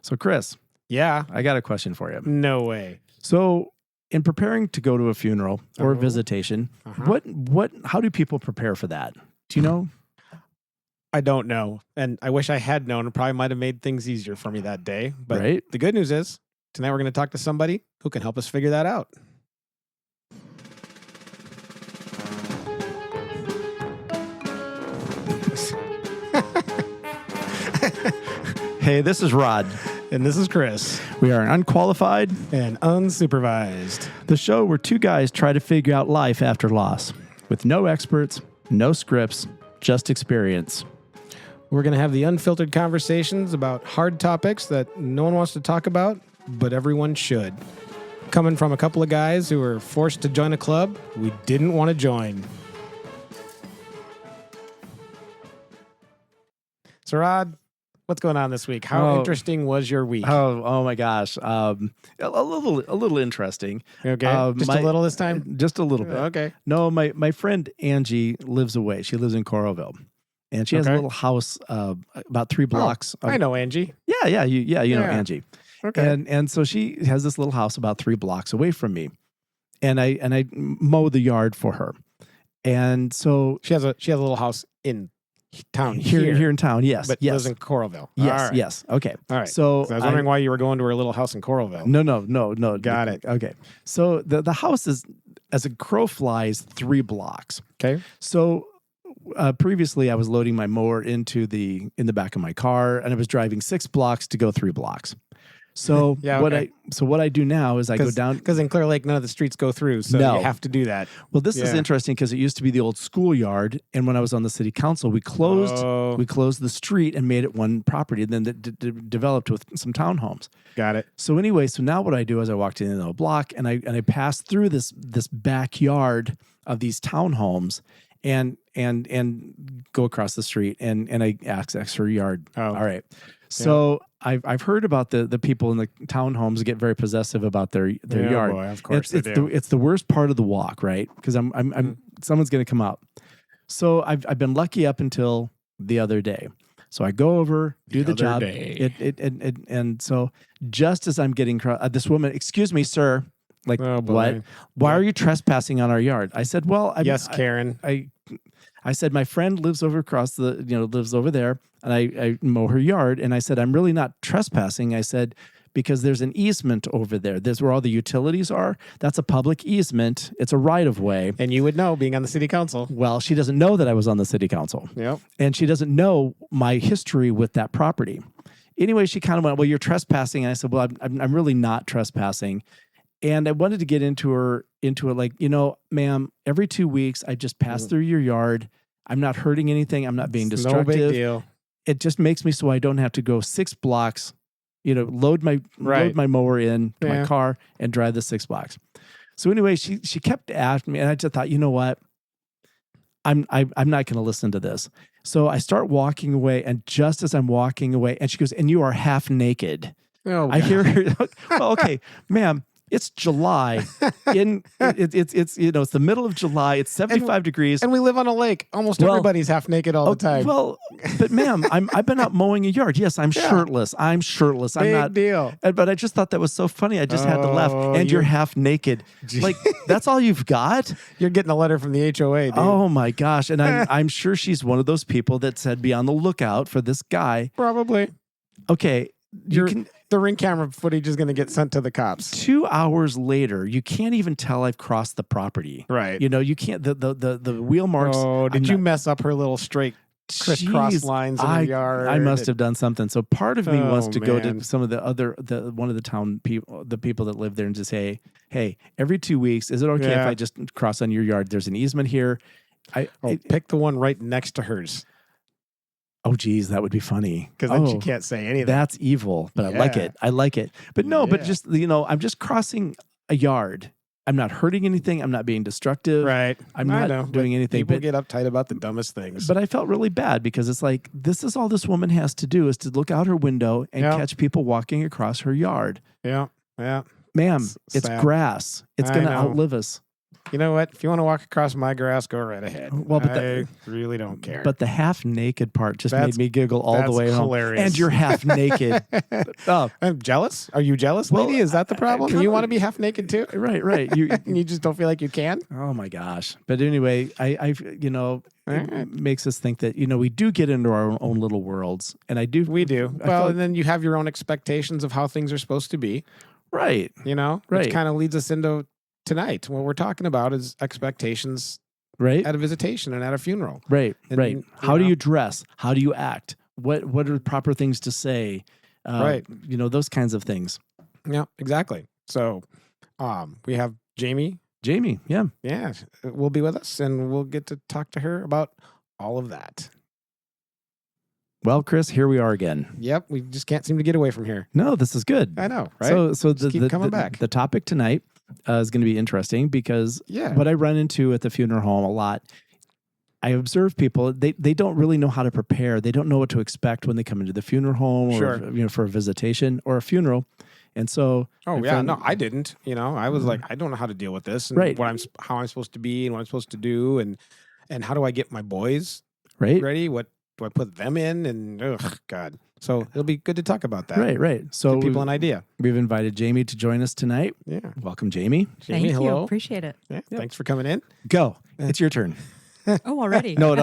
So, Chris, Yeah. I got a question for you. No way. So, in preparing to go to a funeral or a visitation, how do people prepare for that? Do you know? I don't know. And I wish I had known. It probably might have made things easier for me that day. But Right? the good news is tonight we're going to talk to somebody who can help us figure that out. Hey, this is Rod. And this is Chris. We are Unqualified And Unsupervised. the show where two guys try to figure out life after loss with no experts, no scripts, just experience. We're going to have the unfiltered conversations about hard topics that no one wants to talk about, but everyone should. Coming from a couple of guys who were forced to join a club we didn't want to join. So, Rod, what's going on this week? How interesting was your week? Oh my gosh. A little interesting. Okay. Just a little this time? Just a little bit. Okay. No, my friend Angie lives away. She lives in Coralville. And she has a little house about 3 blocks. I know Angie. Yeah, you know Angie. Okay. And so she has this little house about 3 blocks away from me. And I mow the yard for her. And so she has a little house in town here in town. Yes. But lives in Coralville. Yes. All right. Yes. Okay. All right. So I was wondering why you were going to her little house in Coralville. No. Got it. Okay. So the house is, as a crow flies, 3 blocks. Okay. So previously I was loading my mower in the back of my car, and I was driving 6 blocks to go 3 blocks. So what I do now is I go down, because in Clear Lake none of the streets go through, so you have to do that. Well, this is interesting because it used to be the old schoolyard, and when I was on the city council, we closed the street and made it one property, and then that developed with some townhomes. Got it. So anyway, now what I do is I walked in the block, and I passed through this backyard of these townhomes, and go across the street, and I access her yard. Oh. All right. So I've heard about the people in the townhomes get very possessive about their yard. Boy, of course It's the worst part of the walk, right? Because someone's going to come up. So I've been lucky up until the other day. So I go over, do the job. And so just as I'm getting this woman, excuse me, sir. Like, what? Why are you trespassing on our yard? I said, well, Karen. I said, my friend lives over lives over there, and I mow her yard. And I said, I'm really not trespassing. I said, because there's an easement over there. There's where all the utilities are. That's a public easement. It's a right of way. And you would know, being on the city council. Well, she doesn't know that I was on the city council. Yep. And she doesn't know my history with that property. Anyway, she kind of went, well, you're trespassing. And I said, well, I'm really not trespassing. And I wanted to get into it like, ma'am, every 2 weeks, I just pass through your yard. I'm not hurting anything. I'm not being destructive. No big deal. It just makes me so I don't have to go 6 blocks, load my mower in to my car and drive the 6 blocks. So anyway, she kept asking me, and I just thought, you know what? I'm not going to listen to this. So I start walking away, and just as I'm walking away, and she goes, and you are half naked. Oh, I hear her. Well, okay, ma'am. It's July. It's the middle of July. It's 75 degrees, and we live on a lake. Almost everybody's half naked all the time. Well, but ma'am, I've been out mowing a yard. Yes, I'm shirtless. I'm shirtless. I'm not. Big deal. But I just thought that was so funny. I just had to laugh. And you're half naked. Like, that's all you've got? You're getting a letter from the HOA, dude. Oh my gosh! And I'm sure she's one of those people that said, "Be on the lookout for this guy." Probably. Okay. The ring camera footage is going to get sent to the cops. 2 hours later, you can't even tell I've crossed the property. Right. You can't, the wheel marks. Oh, did you mess up her little straight crisscross lines in her yard? I must have done something. So part of me wants to go to some of one of the town people, the people that live there, and just say, hey, every 2 weeks, is it okay if I just cross on your yard? There's an easement here. Pick the one right next to hers. Oh, geez, that would be funny. Because then she can't say anything. That's evil, but I like it. I like it. But no, but just, I'm just crossing a yard. I'm not hurting anything. I'm not being destructive. Right. I'm not doing anything. People get uptight about the dumbest things. But I felt really bad because it's like, this is all this woman has to do is to look out her window and catch people walking across her yard. Yeah. Yeah. Ma'am, it's grass. It's going to outlive us. You know what? If you want to walk across my grass, go right ahead. Well, but I really don't care. But the half naked part just made me giggle all the way hilarious. home. And you're half naked. Oh, I'm jealous. Are you jealous, lady? Is that the problem? You want to be half naked too? Right. You just don't feel like you can? Oh my gosh. But anyway, I it makes us think that, we do get into our own little worlds. And we do. Well, and then you have your own expectations of how things are supposed to be. Right. Which kind of leads us into tonight. What we're talking about is expectations at a visitation and at a funeral. Right. How do you dress? How do you act? What are the proper things to say? Those kinds of things. Yeah, exactly. So we have Jamie. Yeah. Yeah, will be with us, and we'll get to talk to her about all of that. Well, Chris, here we are again. Yep, we just can't seem to get away from here. No, this is good. I know, right? So keep coming back. The topic tonight is going to be interesting because what I run into at the funeral home a lot, I observe people, they don't really know how to prepare. They don't know what to expect when they come into the funeral home or for a visitation or a funeral. And so, I didn't. I was like, I don't know how to deal with this, and how I'm supposed to be, and what I'm supposed to do, and how do I get my boys ready? What do I put them in? And God, so it'll be good to talk about that. Right. So give people an idea. We've invited Jamie to join us tonight. Yeah, welcome, Jamie. Thank you. Hello. Appreciate it. Yeah, thanks for coming in. Go. It's your turn. Oh, already? No.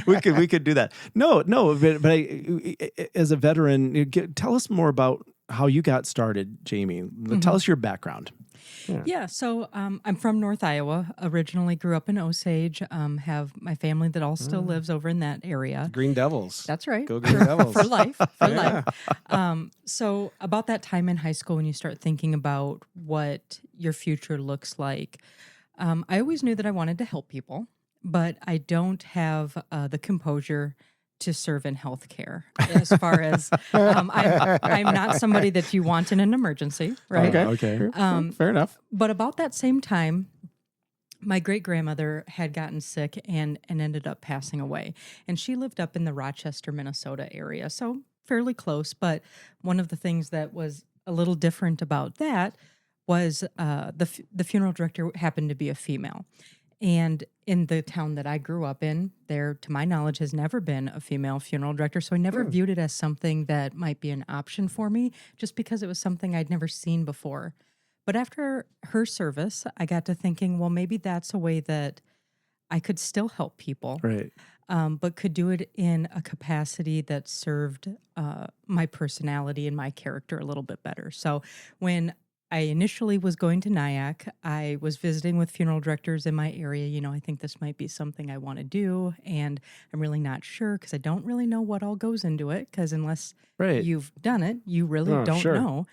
we could do that. No. But as a veteran, tell us more about how you got started, Jamie. Tell us your background. Yeah. So I'm from North Iowa. Originally grew up in Osage. Have my family that all still lives over in that area. Green Devils. That's right. Go Green Devils. For life. So about that time in high school, when you start thinking about what your future looks like, I always knew that I wanted to help people, but I don't have the composure to serve in healthcare. As far as I'm not somebody that you want in an emergency, right? Okay. Fair enough. But about that same time, my great-grandmother had gotten sick and ended up passing away. And she lived up in the Rochester, Minnesota area, so fairly close. But one of the things that was a little different about that was the funeral director happened to be a female. And in the town that I grew up in, there, to my knowledge, has never been a female funeral director. So I never viewed it as something that might be an option for me, just because it was something I'd never seen before. But after her service, I got to thinking, well, maybe that's a way that I could still help people, right? But could do it in a capacity that served my personality and my character a little bit better. So when I initially was going to NIAC, I was visiting with funeral directors in my area. I think this might be something I want to do, and I'm really not sure because I don't really know what all goes into it, because unless you've done it, you really don't know.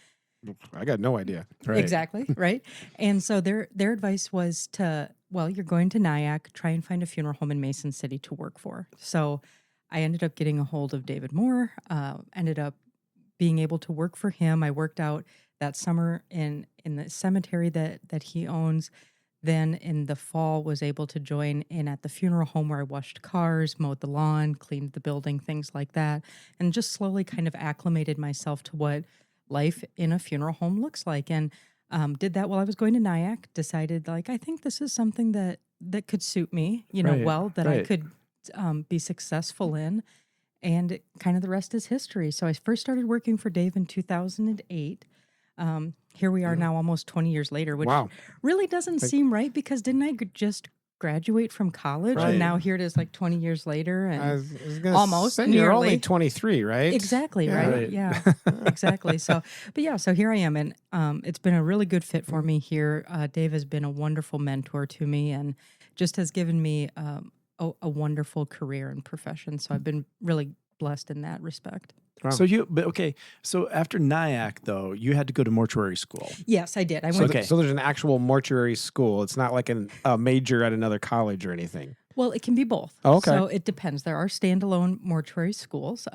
I got no idea. Right. Exactly, right? And so their advice was you're going to NIAC, try and find a funeral home in Mason City to work for. So I ended up getting a hold of David Moore, ended up being able to work for him. I worked out that summer in the cemetery that he owns. Then in the fall was able to join in at the funeral home where I washed cars, mowed the lawn, cleaned the building, things like that, and just slowly kind of acclimated myself to what life in a funeral home looks like. And did that while I was going to NIAC, decided I think this is something that could suit me, I could be successful in. And kind of the rest is history. So I first started working for Dave in 2008. Here we are now almost 20 years later, which really doesn't seem right, because didn't I just graduate from college? And now here it is 20 years later. And I was almost say you're only 23, right? Exactly, right? Yeah, exactly. So here I am. And it's been a really good fit for me here. Dave has been a wonderful mentor to me and just has given me a wonderful career and profession. So I've been really blessed in that respect. Wow. So after NIAC, though, you had to go to mortuary school. Yes, I did. I went. So there's an actual mortuary school. It's not like a major at another college or anything. Well, it can be both. Oh, okay. So it depends. There are standalone mortuary schools.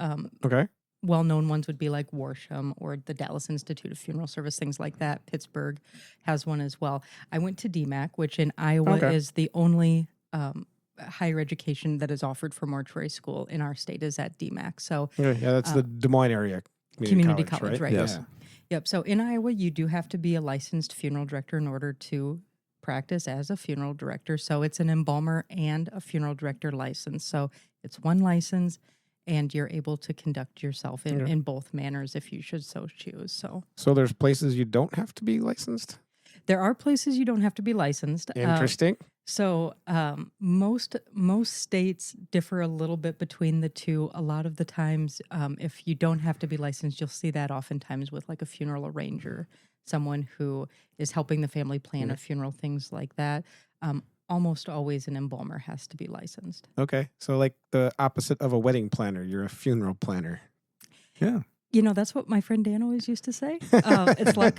Okay. Well-known ones would be like Warsham or the Dallas Institute of Funeral Service, things like that. Pittsburgh has one as well. I went to DMAC, which in Iowa is the only higher education that is offered for mortuary school in our state is at DMAC. So that's the Des Moines area community college, right? Yes. Yep. So in Iowa, you do have to be a licensed funeral director in order to practice as a funeral director. So it's an embalmer and a funeral director license. So it's one license, and you're able to conduct yourself in both manners if you should so choose. So there's places you don't have to be licensed? There are places you don't have to be licensed. Interesting. Most states differ a little bit between the two. A lot of the times, if you don't have to be licensed, you'll see that oftentimes with like a funeral arranger, someone who is helping the family plan a funeral, things like that. Almost always an embalmer has to be licensed. Okay. So like the opposite of a wedding planner, you're a funeral planner. Yeah. You know, that's what my friend Dan always used to say. It's like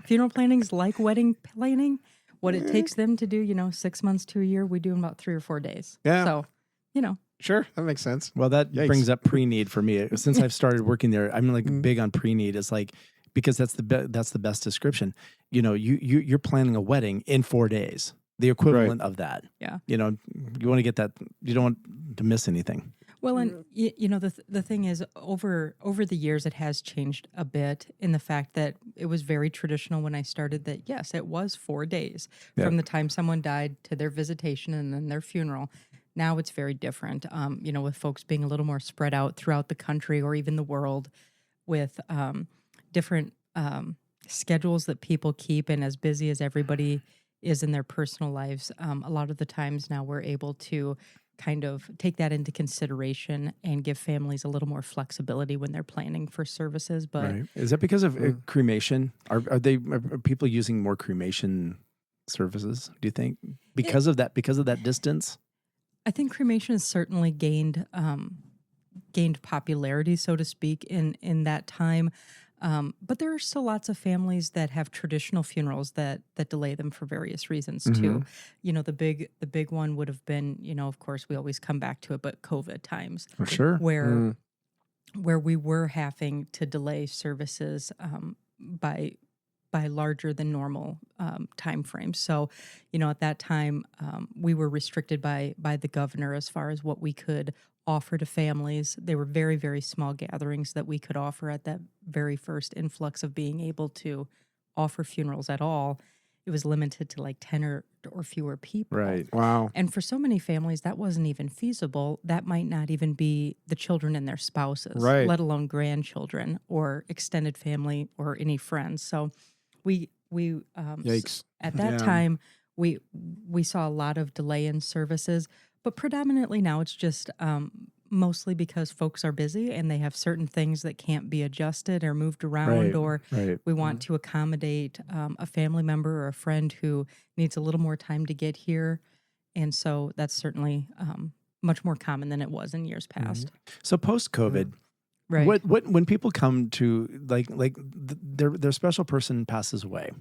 funeral planning's like wedding planning. What it takes them to do, 6 months to a year, we do in about 3 or 4 days. Yeah. So, Sure, that makes sense. Well, that brings up pre-need for me. Since I've started working there, I'm like big on pre-need. It's like, because that's the best description. You're planning a wedding in 4 days. The equivalent of that. Yeah. You want to get that. You don't want to miss anything. Well, and the thing is, over the years, it has changed a bit in the fact that it was very traditional when I started that, yes, it was 4 days from the time someone died to their visitation and then their funeral. Now it's very different, with folks being a little more spread out throughout the country or even the world with different schedules that people keep, and as busy as everybody is in their personal lives, a lot of the times now we're able to kind of take that into consideration and give families a little more flexibility when they're planning for services. But is that because of cremation? Are people using more cremation services, do you think? Because of that distance? I think cremation has certainly gained popularity, so to speak, in that time. But there are still lots of families that have traditional funerals that delay them for various reasons too. The big one would have been, of course, we always come back to it, but COVID times, For sure. where we were having to delay services by larger than normal time frames. So, at that time, we were restricted by the governor as far as what we could offer to families. They were very, very small gatherings that we could offer at that very first influx of being able to offer funerals at all. It was limited to like 10 or fewer people. Right. Wow. And for so many families, that wasn't even feasible. That might not even be the children and their spouses, Right. let alone grandchildren or extended family or any friends. So we Yikes. at that time, we saw a lot of delay in services, but predominantly now it's just mostly because folks are busy and they have certain things that can't be adjusted or moved around, or we want to accommodate a family member or a friend who needs a little more time to get here. And so that's certainly much more common than it was in years past. So post-COVID, Right. what when people come to their special person passes away,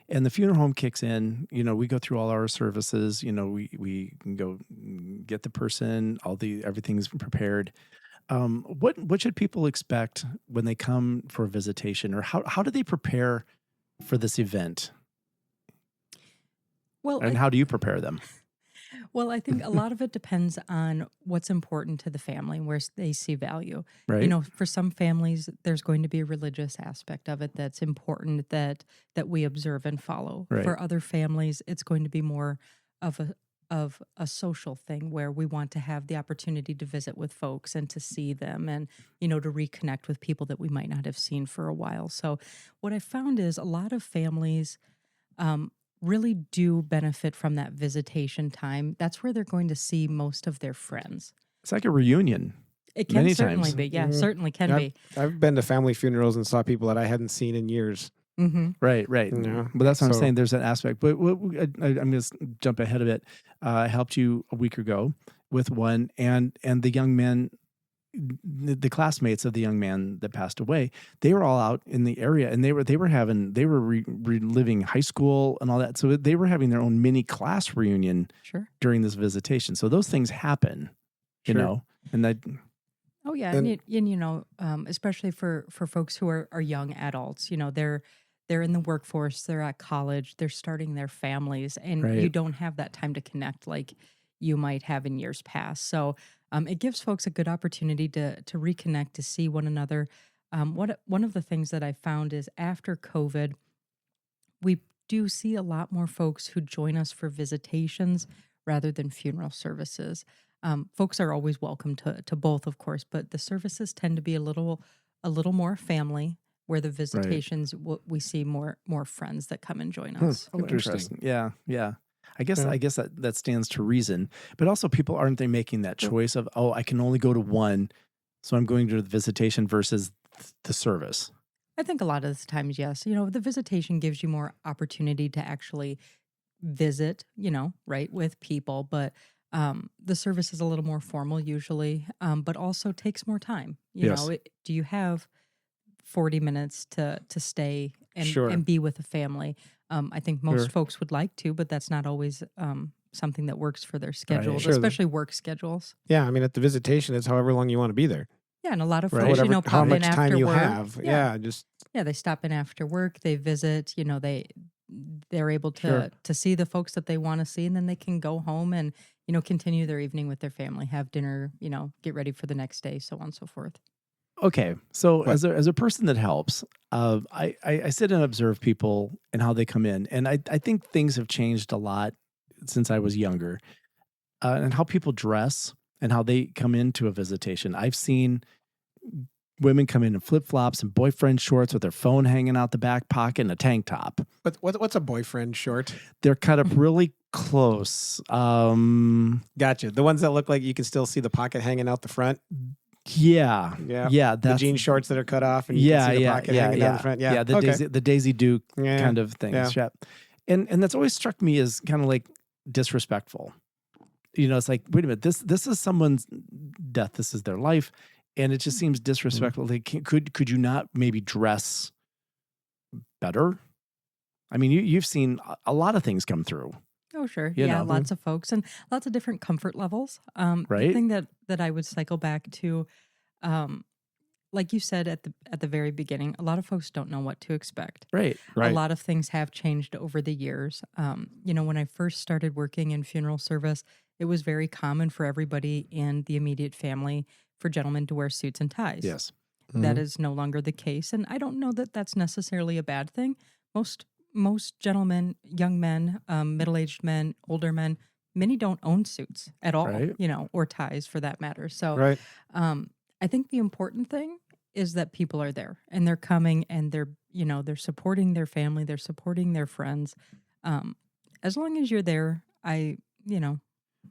and the funeral home kicks in, we go through all our services. We can go get the person, everything's prepared. What should people expect when they come for a visitation, or how do they prepare for this event? Well, And how do you prepare them? Well, I think a lot of it depends on what's important to the family and where they see value. Right. For some families, there's going to be a religious aspect of it that's important that we observe and follow. Right. For other families, it's going to be more of a social thing where we want to have the opportunity to visit with folks and to see them and, to reconnect with people that we might not have seen for a while. So what I found is a lot of families really do benefit from that visitation time. That's where they're going to see most of their friends. It's like a reunion. It can Many certainly times. be. Yeah, certainly can be. I've been to family funerals and saw people that I hadn't seen in years. Mm-hmm. Right. Yeah. But that's what I'm So- saying. There's an aspect. But I'm going to jump ahead of it. I helped you a week ago with one, and the young men, the classmates of the young man that passed away, they were all out in the area, and they were reliving high school and all that. So they were having their own mini class reunion Sure. during this visitation. So those things happen, Sure. and that. Oh yeah, and especially for folks who are young adults, they're in the workforce, they're at college, they're starting their families, and Right. you don't have that time to connect like you might have in years past. So it gives folks a good opportunity to reconnect, to see one another. One of the things that I found is after COVID, we do see a lot more folks who join us for visitations rather than funeral services. Folks are always welcome to both, of course, but the services tend to be a little more family, where the visitations we see more friends that come and join us. Oh, Interesting. Yeah. I guess that stands to reason. But also, people aren't they making that choice of, oh, I can only go to one, so I'm going to the visitation versus the service. I think a lot of the times, yes. The visitation gives you more opportunity to actually visit, right, with people, but the service is a little more formal usually, but also takes more time. Do you have 40 minutes to stay and be with a family? I think most folks would like to, but that's not always something that works for their schedules, especially work schedules. Yeah, I mean, at the visitation, it's however long you want to be there. Yeah, and a lot of folks, Whatever, pop how in much after time you work. have. Yeah, they stop in after work. They visit. They're able to see the folks that they want to see, and then they can go home and continue their evening with their family, have dinner, get ready for the next day, so on and so forth. Okay, so as a person that helps, I sit and observe people and how they come in, and I think things have changed a lot since I was younger, and how people dress and how they come into a visitation. I've seen women come in flip-flops and boyfriend shorts with their phone hanging out the back pocket and a tank top. What's a boyfriend short? They're cut up really close. Gotcha. The ones that look like you can still see the pocket hanging out the front. Yeah. The jean shorts that are cut off and you can see the pocket hanging down the front. Yeah, the Daisy Duke kind of things. Yeah. And that's always struck me as kind of like disrespectful. It's like, wait a minute, this is someone's death. This is their life. And it just seems disrespectful. Like, could you not maybe dress better? I mean, you've seen a lot of things come through. Oh, sure. Lots of folks and lots of different comfort levels. Right. The thing that I would cycle back to, like you said at the very beginning, a lot of folks don't know what to expect. Right. A lot of things have changed over the years. When I first started working in funeral service, it was very common for everybody in the immediate family for gentlemen to wear suits and ties. Yes. That is no longer the case. And I don't know that that's necessarily a bad thing. Most gentlemen, young men, middle-aged men, older men, many don't own suits at all, or ties for that matter. So I think the important thing is that people are there and they're coming and they're supporting their family, they're supporting their friends. As long as you're there,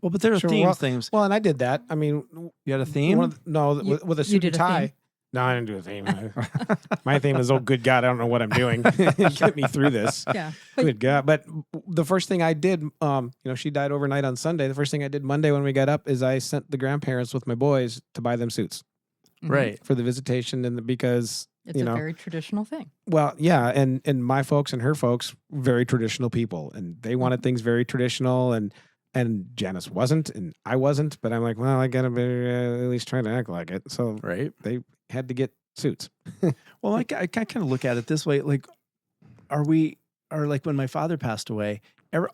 Well, but there are themes. Well, and I did that. I mean, you had a theme? With a suit and tie. No, I didn't do a theme. My theme is, oh, good God, I don't know what I'm doing. Get me through this. Yeah. Good God. But the first thing I did, she died overnight on Sunday. The first thing I did Monday when we got up is I sent the grandparents with my boys to buy them suits. Right. For the visitation because it's a very traditional thing. Well, yeah, and my folks and her folks, very traditional people, and they wanted things very traditional, and Janice wasn't, and I wasn't, but I'm like, well, I gotta be at least trying to act like it. So they had to get suits. Well, I kind of look at it this way, like, like when my father passed away,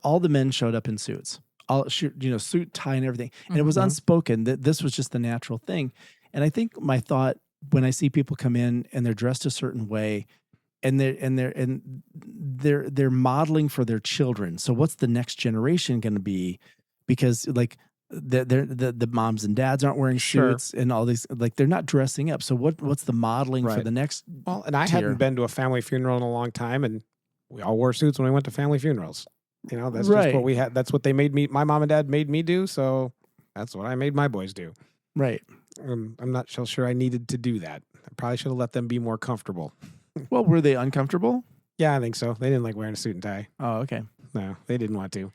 all the men showed up in suits, suit, tie, and everything, and it was unspoken that this was just the natural thing. And I think my thought when I see people come in and they're dressed a certain way, and they're modeling for their children. So what's the next generation going to be? Because like the moms and dads aren't wearing suits and all these, like they're not dressing up. So what's the modeling for the next? Well, and I hadn't been to a family funeral in a long time, and we all wore suits when we went to family funerals. That's just what we had. That's what they made me. My mom and dad made me do. So that's what I made my boys do. Right. I'm not so sure I needed to do that. I probably should have let them be more comfortable. Well, were they uncomfortable? Yeah, I think so. They didn't like wearing a suit and tie. Oh, okay. No, they didn't want to.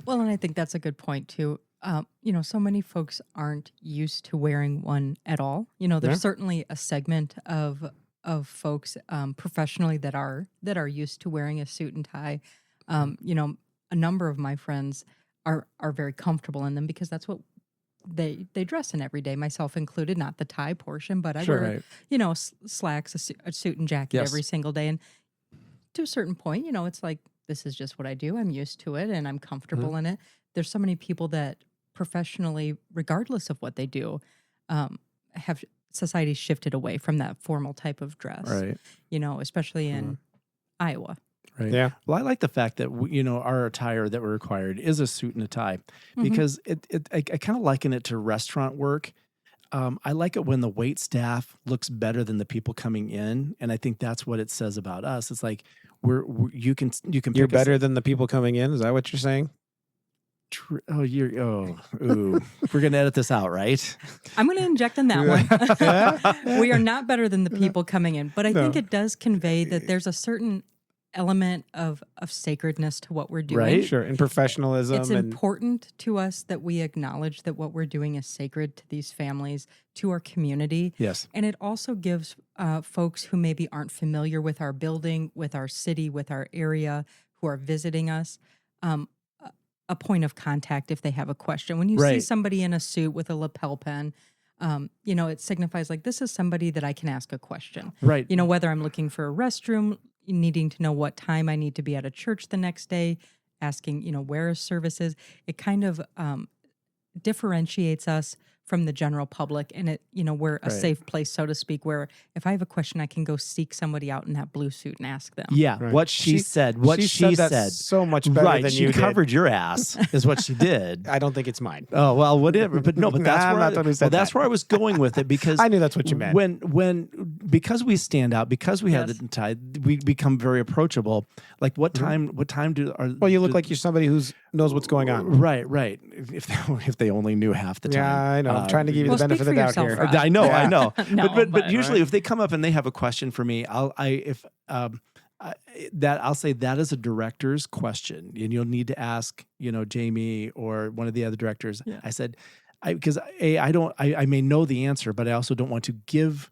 Well, and I think that's a good point too. So many folks aren't used to wearing one at all. There's certainly a segment of folks professionally that are used to wearing a suit and tie. A number of my friends are very comfortable in them because that's what they dress in every day, myself included, not the tie portion, but I wear, slacks, a suit and jacket every single day. And to a certain point, it's like, this is just what I do. I'm used to it and I'm comfortable in it. There's so many people that professionally, regardless of what they do, have society shifted away from that formal type of dress, right? Especially in Iowa. Right. Yeah. Well, I like the fact that our attire that we're required is a suit and a tie, because I kind of liken it to restaurant work. I like it when the wait staff looks better than the people coming in, and I think that's what it says about us. It's like you can You're pick better than the people coming in. Is that what you're saying? Ooh. We're gonna edit this out, right? I'm going to inject in that one. We are not better than the people coming in, but I think it does convey that there's a certain element of sacredness to what we're doing. Right. Sure. And professionalism. It's important to us that we acknowledge that what we're doing is sacred to these families, to our community. Yes. And it also gives folks who maybe aren't familiar with our building, with our city, with our area, who are visiting us, a point of contact if they have a question. When you see somebody in a suit with a lapel pin, it signifies like, this is somebody that I can ask a question. Right. Whether I'm looking for a restroom, needing to know what time I need to be at a church the next day, asking, where a service is. It kind of differentiates us from the general public, and we're a safe place, so to speak, where if I have a question, I can go seek somebody out in that blue suit and ask them. Yeah, what she said. What she said. said. So much better than she you covered did. your ass, is what she did. I don't think it's mine. Oh well, whatever. But no, but that's I'm where not the one who said that's that. where I was going with it, because I knew that's what you meant. Because we stand out, because we have the tie, we become very approachable. Like what time? What time do? Well, you look like you're somebody who knows what's going on. Right. If they only knew half the time. Yeah, I know. I'm trying to give you the benefit of the doubt here. I know. No, but usually, if they come up and they have a question for me, I'll say that is a director's question, and you'll need to ask, Jamie or one of the other directors. Yeah. I said, because I may know the answer, but I also don't want to give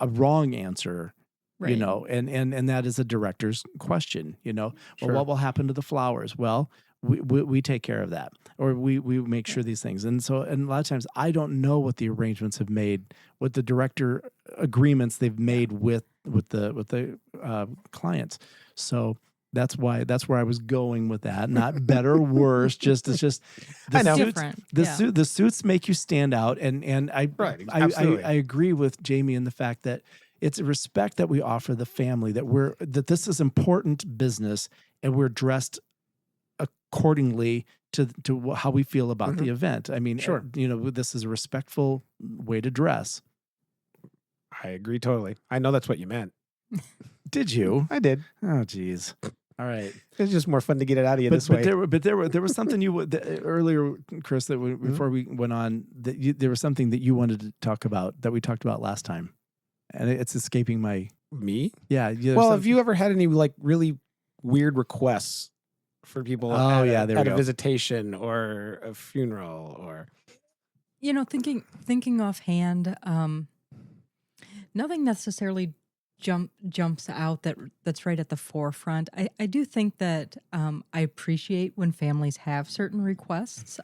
a wrong answer. Right. And that is a director's question. Well, what will happen to the flowers? Well, we take care of that, or we make sure these things. And a lot of times I don't know what the arrangements have made, what the director agreements they've made with the clients. So that's where I was going with that. Not better or worse. It's just the suits. Different. The suits make you stand out, and I agree with Jamie in the fact that it's a respect that we offer the family, that this is important business, and we're dressed accordingly to how we feel about the event. I mean, sure. This is a respectful way to dress. I agree totally. I know that's what you meant. Did you? I did. Oh, geez. All right. It's just more fun to get it out of you this way. There was something earlier, Chris, that before we went on, there was something that you wanted to talk about that we talked about last time, and it's escaping my. Me? Yeah. Well, have you ever had any really weird requests for people at a visitation or a funeral or thinking offhand, nothing necessarily jumps out that's right at the forefront. I do think that I appreciate when families have certain requests,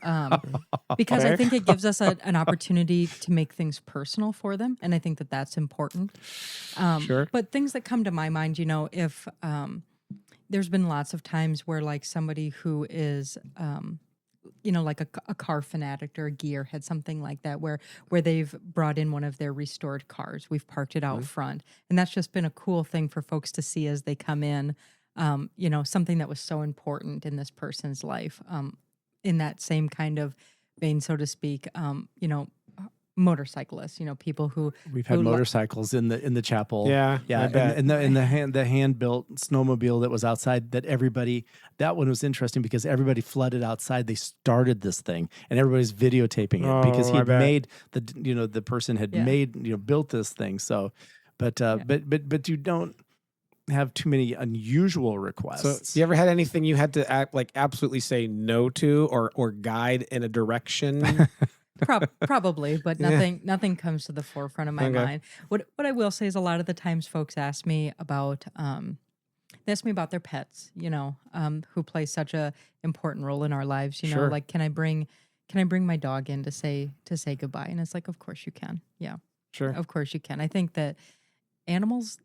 because I think it gives us an opportunity to make things personal for them, and I think that that's important. Sure. But things that come to my mind, if there's been lots of times where somebody who is like a car fanatic or a gearhead, something like that, where they've brought in one of their restored cars. We've parked it out front. And that's just been a cool thing for folks to see as they come in, something that was so important in this person's life. In that same kind of vein, so to speak, motorcyclists, people who we've had motorcycles in the chapel. Yeah. And the hand built snowmobile that was outside, that one was interesting because everybody flooded outside. They started this thing and everybody's videotaping it because he had made the person had made, built this thing. So, but you don't have too many unusual requests. So you ever had anything you had to absolutely say no to or guide in a direction? Probably, but nothing comes to the forefront of my mind. What I will say is a lot of the times folks ask me about their pets, who play such a important role in our lives. Sure. Like can I bring my dog in to say goodbye? And it's like, of course you can. Yeah, sure, of course you can. I think that animals,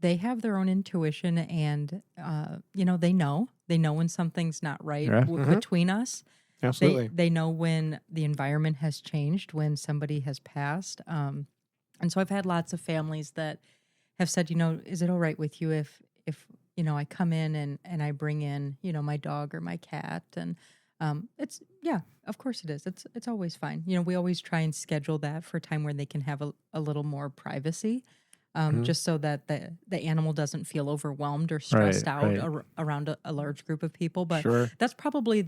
they have their own intuition, and they know when something's not right between us. Absolutely. They know when the environment has changed, when somebody has passed. And so I've had lots of families that have said, is it all right with you if I come in and I bring in, my dog or my cat, and of course it is. It's always fine. We always try and schedule that for a time where they can have a little more privacy, just so that the animal doesn't feel overwhelmed or stressed out around a large group of people. But that's probably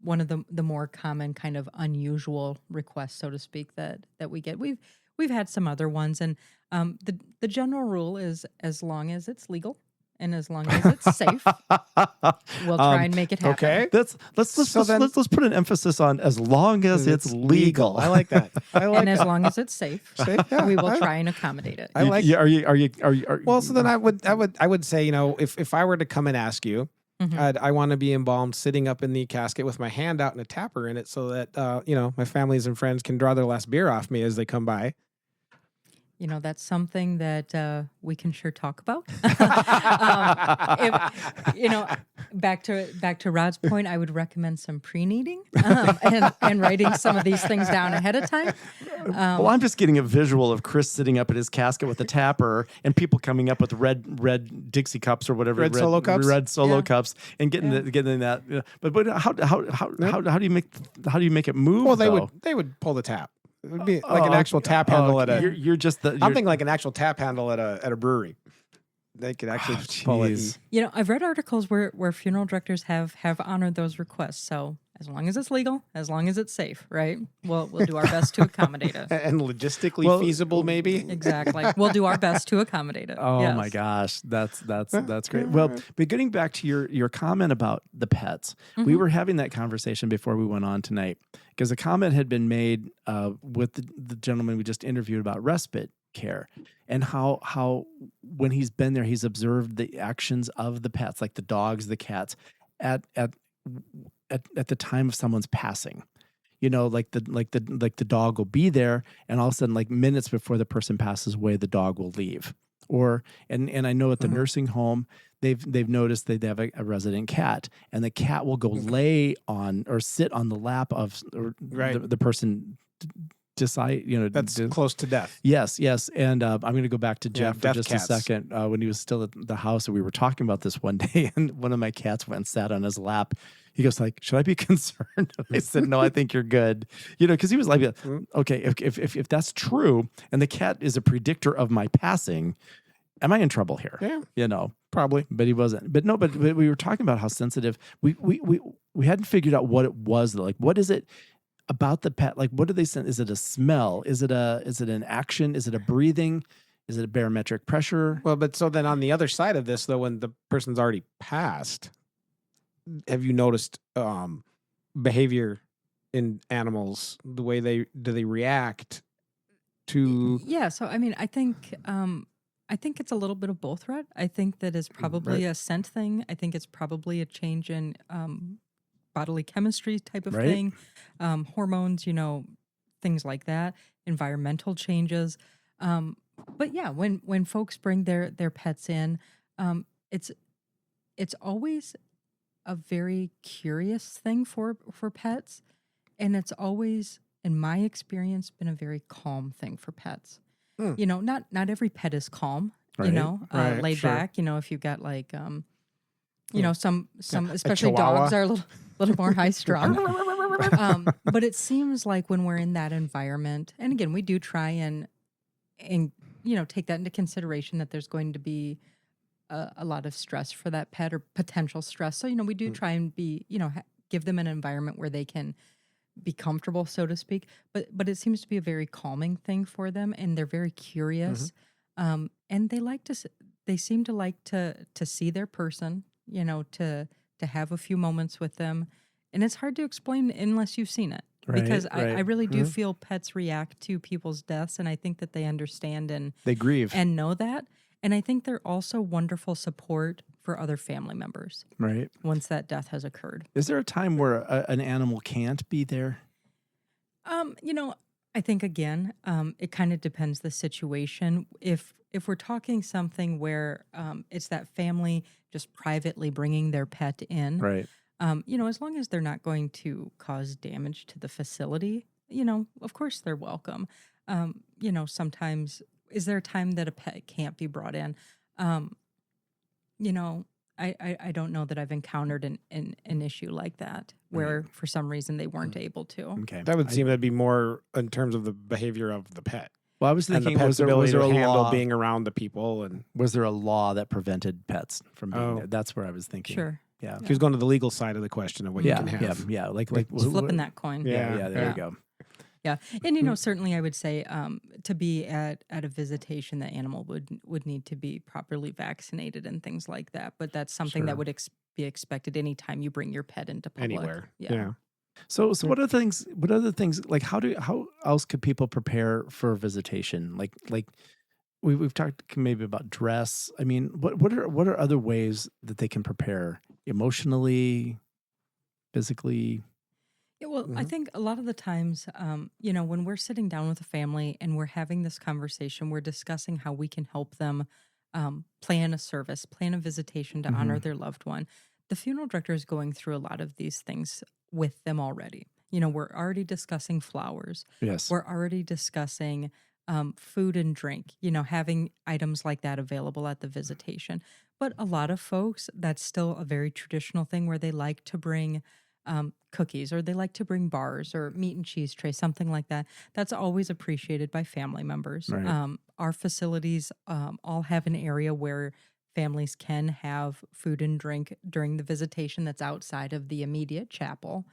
one of the more common kind of unusual requests, so to speak, that we get. We've had some other ones, and the general rule is as long as it's legal. And as long as it's safe, we'll try and make it happen. Okay, let's put an emphasis on as long as it's legal. I like that. And as long as it's safe, we will try and accommodate it. Well, so then I would say, if I were to come and ask you, I want to be embalmed sitting up in the casket with my hand out and a tapper in it, so that my families and friends can draw their last beer off me as they come by. That's something that we can sure talk about. Back to Rod's point, I would recommend some pre-kneading and writing some of these things down ahead of time. Well, I'm just getting a visual of Chris sitting up in his casket with a tapper and people coming up with red Dixie cups or whatever, red Solo cups, and getting that. But how do you make it move? Well, they would pull the tap. It would be like an actual tap handle at a. I'm thinking like an actual tap handle at a brewery. They could actually pull it. I've read articles where funeral directors have honored those requests. So as long as it's legal, as long as it's safe, right? We'll do our best to accommodate it. And logistically feasible, maybe. Exactly. We'll do our best to accommodate it. Oh my gosh, that's great. Well, but getting back to your comment about the pets, we were having that conversation before we went on tonight, because a comment had been made with the gentleman we just interviewed about respite care, and how when he's been there, he's observed the actions of the pets, like the dogs, the cats, at the time of someone's passing. Like the dog will be there, and all of a sudden, like minutes before the person passes away, the dog will leave. And I know at the nursing home, they've noticed that they have a resident cat, and the cat will go lay on or sit on the lap of the person. That's close to death. Yes. And I'm going to go back to Jeff for just cats. a second. When he was still at the house, and we were talking about this one day, and one of my cats went and sat on his lap. He goes like, "Should I be concerned?" I said, "No, I think you're good." Because he was like, "Okay, if that's true, and the cat is a predictor of my passing, am I in trouble here?" Yeah, probably. But he wasn't. But we were talking about how sensitive we hadn't figured out what it was. Like, what is it about the pet? Like, what do they sense? Is it a smell? Is it an action? Is it a breathing? Is it a barometric pressure? Well, but so then on the other side of this, though, when the person's already passed, have you noticed behavior in animals? The way they react to? Yeah. So I mean, I think it's a little bit of both, Rod. I think that is probably a scent thing. I think it's probably a change in bodily chemistry type of thing, hormones, things like that, environmental changes. But yeah, when folks bring their pets in, it's always a very curious thing for pets, and it's always, in my experience, been a very calm thing for pets. Not every pet is calm. Laid back. If you've got like some especially dogs are a little more high strung. But it seems like when we're in that environment, and again, we do try and take that into consideration, that there's going to be a lot of stress for that pet, or potential stress. So, we do try and be, give them an environment where they can be comfortable, so to speak. But it seems to be a very calming thing for them, and they're very curious. And they seem to like to see their person, to have a few moments with them. And it's hard to explain unless you've seen it. Because I really do feel pets react to people's deaths, and I think that they understand and they grieve and know that. And I think they're also wonderful support for other family members. Right. Once that death has occurred. Is there a time where an animal can't be there? I think again, it kind of depends the situation. If we're talking something where it's that family just privately bringing their pet in, right? As long as they're not going to cause damage to the facility, of course they're welcome. Sometimes, is there a time that a pet can't be brought in? I don't know that I've encountered an issue like that where for some reason they weren't able to. Okay. That would seem to be more in terms of the behavior of the pet. Well, I was And the thinking, pet's was there ability a to handle law? being around the people, and Was there a law that prevented pets from being Oh. there? That's where I was thinking. Sure. Yeah. he was going to the legal side of the question of what Yeah. you can have. Yeah. Like Just flipping that coin. Yeah. There Yeah. you go. Yeah, and certainly I would say to be at a visitation, the animal would need to be properly vaccinated and things like that. But that's something that Sure. would be expected anytime you bring your pet into public. Anywhere. Yeah. Yeah. So what other things? What other things? Like how else could people prepare for a visitation? Like we've talked maybe about dress. I mean, what are other ways that they can prepare emotionally, physically? Yeah, well, I think a lot of the times, when we're sitting down with a family and we're having this conversation, we're discussing how we can help them plan a service, plan a visitation to honor their loved one. The funeral director is going through a lot of these things with them already. We're already discussing flowers. Yes. We're already discussing food and drink, having items like that available at the visitation. But a lot of folks, that's still a very traditional thing where they like to bring cookies, or they like to bring bars or meat and cheese tray, something like that. That's always appreciated by family members. Right. Our facilities all have an area where families can have food and drink during the visitation that's outside of the immediate chapel.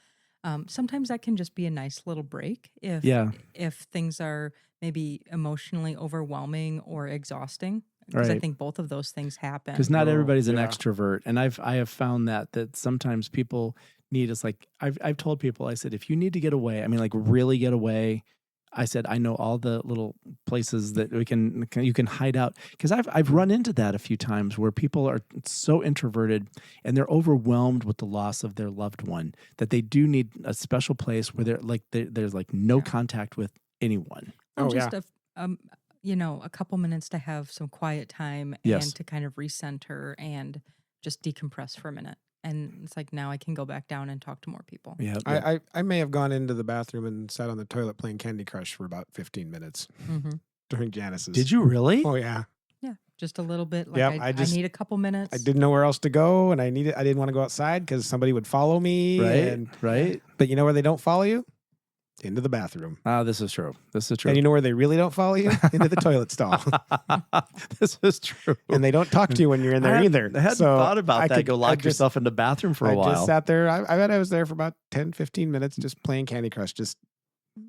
Sometimes that can just be a nice little break if things are maybe emotionally overwhelming or exhausting. Because I Right. think both of those things happen. Because not everybody's an yeah. extrovert, and I have found that sometimes people need. It's like I've told people, I said, if you need to get away, I mean, like really get away. I said, I know all the little places that you can hide out, because I've run into that a few times where people are so introverted and they're overwhelmed with the loss of their loved one that they do need a special place where there's like no contact with anyone. Or Oh, just a couple minutes to have some quiet time Yes. and to kind of recenter and just decompress for a minute. And it's like, now I can go back down and talk to more people. Yeah. I may have gone into the bathroom and sat on the toilet playing Candy Crush for about 15 minutes Mm-hmm. during Janice's. Did you really? Oh, yeah. Yeah, just a little bit. Like Yep, I need a couple minutes. I didn't know where else to go, and I didn't want to go outside because somebody would follow me. Right. Right. But you know where they don't follow you? Into the bathroom. This is true. This is true. And you know where they really don't follow you? Into the toilet stall. This is true. And they don't talk to you when you're in there either. I hadn't So thought about that. Go lock just- yourself in the bathroom for a I while. just sat there. I bet I was there for about 10, 15 minutes just playing Candy Crush, just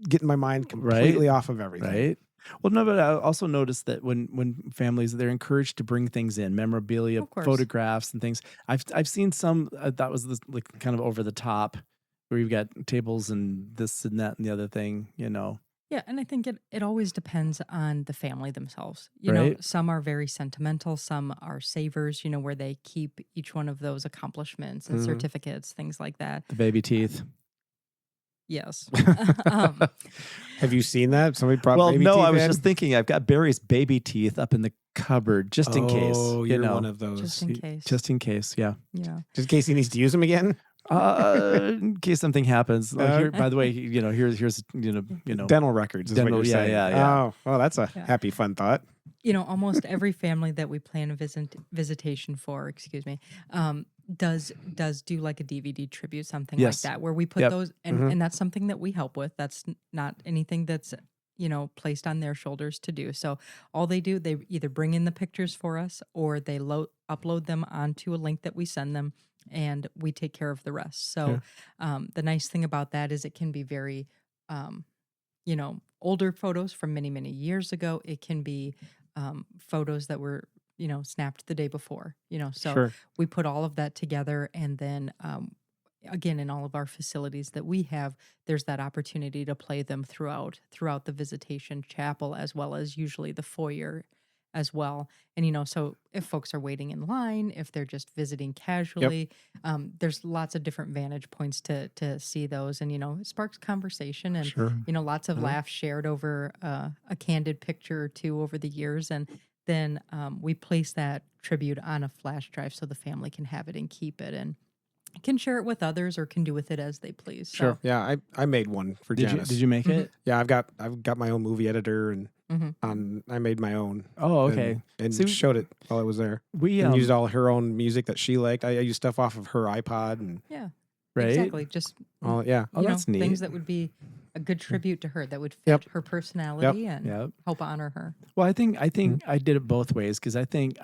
getting my mind completely off of everything. Right. Well, no, but I also noticed that when families, they're encouraged to bring things in, memorabilia, Of course. photographs, and things. I've seen some that was like kind of over the top, where you've got tables and this and that and the other thing. Yeah, and I think it always depends on the family themselves. You know, Right. some are very sentimental, some are savers, where they keep each one of those accomplishments and Mhm. certificates, things like that. The baby teeth. Yes. Have you seen that? Somebody brought Well, baby no, teeth I was in? just thinking I've got Barry's baby teeth up in the cupboard just in case. Oh, you're one of those. Just in case. Just in case. Yeah. Yeah. Just in case he needs to use them again. In case something happens. Here, by the way, here's Dental records is what Dental, you're saying. yeah. Oh, well, that's a Yeah. happy, fun thought. Almost every family that we plan a visitation for, does do like a DVD tribute, something Yes. like that, where we put Yep. those, and that's something that we help with. That's not anything that's placed on their shoulders to do. So all they do, they either bring in the pictures for us, or they upload them onto a link that we send them, and we take care of the rest. So the nice thing about that is it can be very older photos from many, many years ago. It can be photos that were, snapped the day before, so Sure. we put all of that together. And then, again, in all of our facilities that we have, there's that opportunity to play them throughout the visitation chapel, as well as usually the foyer as well. And, so if folks are waiting in line, if they're just visiting casually, there's lots of different vantage points to see those. And, it sparks conversation and, Sure. lots of laughs shared over a candid picture or two over the years. And then we place that tribute on a flash drive so the family can have it and keep it and can share it with others, or can do with it as they please. So, Sure. Yeah, I made one for Did Janice. you make it? Yeah, I've got my own movie editor, and I made my own. Oh, okay. And See, showed it while I was there. We and used all her own music that she liked. I used stuff off of her iPod and right? Exactly. Just oh, that's neat. Things that would be a good tribute to her, that would fit her personality and help honor her. Well, I think I did it both ways, because I think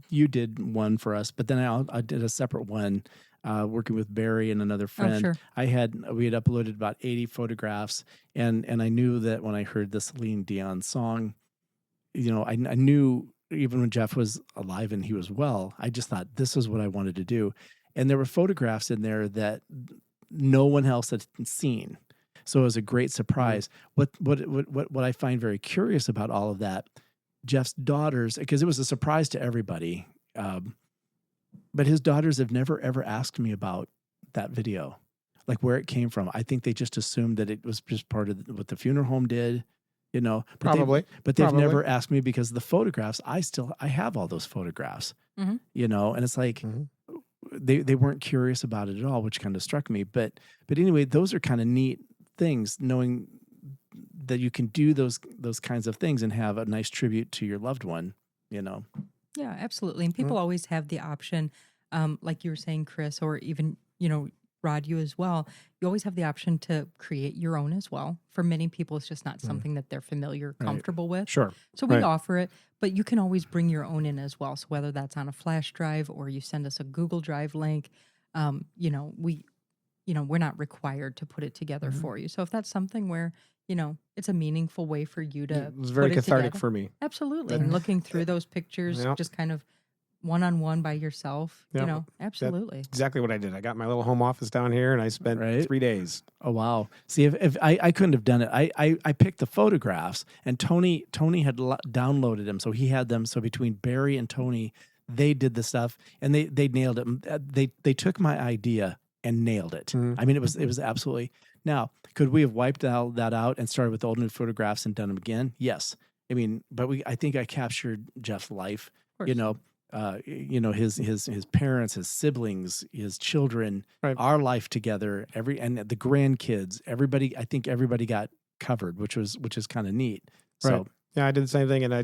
you did one for us, but then I did a separate one, working with Barry and another friend. Sure. We had uploaded about 80 photographs, and I knew that when I heard the Celine Dion song, I knew even when Jeff was alive and he was well, I just thought this is what I wanted to do. And there were photographs in there that no one else had seen. So it was a great surprise. What I find very curious about all of that, Jeff's daughters, because it was a surprise to everybody, but his daughters have never ever asked me about that video, like where it came from. I think they just assumed that it was just part of what the funeral home did, Probably. But they've never asked me, because the photographs, I have all those photographs, and it's like they weren't curious about it at all, which kind of struck me. But anyway, those are kind of neat things, knowing that you can do those kinds of things and have a nice tribute to your loved one, Yeah, absolutely. And people always have the option, like you were saying, Chris, or even, Rod, you as well. You always have the option to create your own as well. For many people, it's just not something that they're familiar, comfortable with. Sure. So we offer it, but you can always bring your own in as well. So whether that's on a flash drive or you send us a Google Drive link, we're not required to put it together for you. So if that's something where, it's a meaningful way for you to it was very put it cathartic together. for me. Absolutely. And looking through those pictures, just kind of one-on-one by yourself, absolutely. That's exactly what I did. I got my little home office down here and I spent 3 days. Oh, wow. See, if I couldn't have done it. I picked the photographs, and Tony had downloaded them. So he had them. So between Barry and Tony, they did the stuff, and they nailed it. They took my idea and nailed it. I mean, it was absolutely. Now, could we have wiped all that out and started with old new photographs and done them again? Yes. I mean, but I think I captured Jeff's life, his parents, his siblings, his children, our life together, and the grandkids, everybody. I think everybody got covered, which is kind of neat. So yeah, I did the same thing, and